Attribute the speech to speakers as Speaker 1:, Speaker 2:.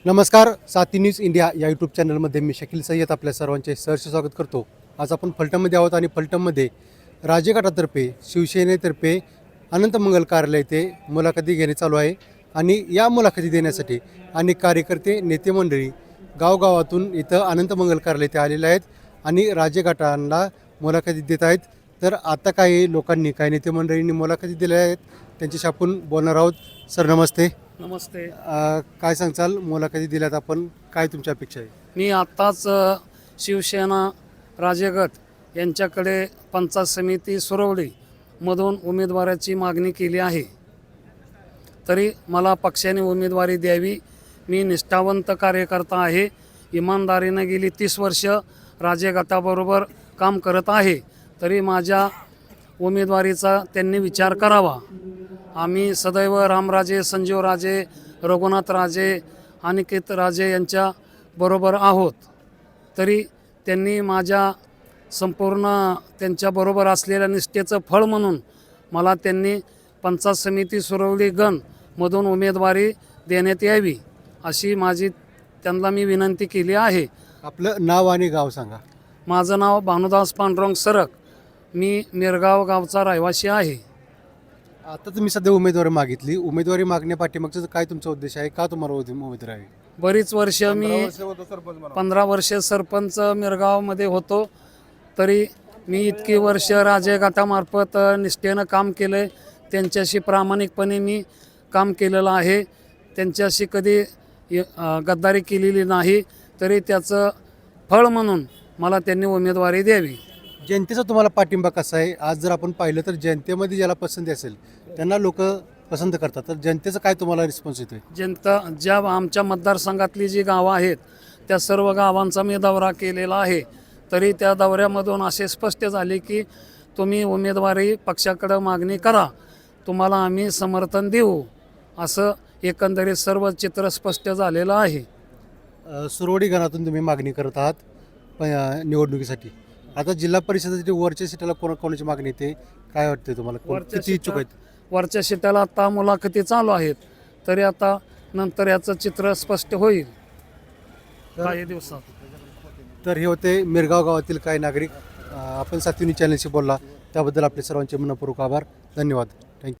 Speaker 1: नमस्कार, साथी news India या यूट्यूब चॅनलमध्ये मी शकील सय्यद आपल्या सर्वांचे सहर्ष स्वागत करतो। आज आपण फलटणमध्ये आहोत आणि फलटणमध्ये राजेगटातर्फे शिवसेनेतर्फे अनंत मंगल कार्यालय येथे मुलाखती घेणे चालू आहे आणि या मुलाखती देण्यासाठी अनेक कार्यकर्ते नेते मंडळी गावगावातून इथं अनंत मंगल कार्यालय येथे आलेले आहेत आणि राजेगटांना मुलाखती देत आहेत। तर आता काही लोकांनी काही नेते मंडळींनी मुलाखती दिल्या आहेत, त्यांच्याशी आपण बोलणार आहोत। सर नमस्ते।
Speaker 2: नमस्ते।
Speaker 1: काय सांगचाल, मुलाखती दिल्यात आपण, काय तुमची अपेक्षा आहे?
Speaker 2: मी आत्ताच शिवसेना राजेगट यांच्याकडे पंचायत समिती सुरवली मधून उमेदवाराची मागणी केली आहे, तरी मला पक्षाने उमेदवारी द्यावी। मी निष्ठावंत कार्यकर्ता आहे, इमानदारीने गेली 30 वर्ष राजेगटाबरोबर काम करत आहे, तरी माझ्या उमेदवारीचा त्यांनी विचार करावा। आम्ही सदैव रामराजे, संजीवराजे, रघुनाथराजे, अनिकेतराजे यांच्या बरोबर आहोत, तरी त्यांनी माझ्या संपूर्ण त्यांच्याबरोबर असलेल्या निष्ठेचं फळ म्हणून मला त्यांनी पंचायत समिती सुरवली गणमधून उमेदवारी देण्यात यावी अशी माझी त्यांना मी विनंती केली आहे।
Speaker 1: आपलं नाव आणि गाव सांगा।
Speaker 2: माझं नाव भानुदास पांडुरंग सरक, मी मिरगाव गावचा रहिवासी आहे।
Speaker 1: आता तुम्ही सध्या उमेदवारी मागितली, उमेदवारी मागण्यापाठीमागचा काय तुमचा उद्देश आहे? का तुम्हाला उमेदवारी आहे?
Speaker 2: बरीच वर्ष मी 15 वर्ष सरपंच मिरगावमध्ये होतो, तरी मी इतकी वर्ष राजेगटामार्फत निष्ठेनं काम केलं आहे। त्यांच्याशी प्रामाणिकपणे मी काम केलेलं आहे, त्यांच्याशी कधी गद्दारी केलेली नाही, तरी त्याचं फळ म्हणून मला त्यांनी उमेदवारी द्यावी।
Speaker 1: जनतेचा तुम्हाला पाठिंबा कसा आहे? आज जर आपण पाहिलं तर जनतेमध्ये ज्याला पसंती असेल त्यांना लोक पसंत करतात, तर जनतेचा काय तुम्हाला रिस्पॉन्स येतोय?
Speaker 2: जनता ज्या आमच्या मतदारसंघातली जी गावं आहेत त्या सर्व गावांचा मी दौरा केलेला आहे, तरी त्या दौऱ्यामधून असे स्पष्ट झाले की तुम्ही उमेदवारी पक्षाकडे मागणी करा, तुम्हाला आम्ही समर्थन देऊ, असं एकंदरीत सर्व चित्र स्पष्ट झालेलं आहे।
Speaker 1: सुरवडी गणातून तुम्ही मागणी करत आहात निवडणुकीसाठी। आता जिल्हा परिषदेसाठी वरच्या सीटाला कोणाची मागणी येते, काय वाटते तुम्हाला? किती इच्छुक आहेत?
Speaker 2: वरच्या सीटाला आता मुलाखती चालू आहेत, तरी आता नंतर याचं चित्र स्पष्ट होईल काही दिवसात।
Speaker 1: तर हे होते मिरगाव गावातील काही नागरिक। आपण सातवी चॅनलशी बोलला त्याबद्दल आपले सर्वांचे मनपूर्वक आभार, धन्यवाद।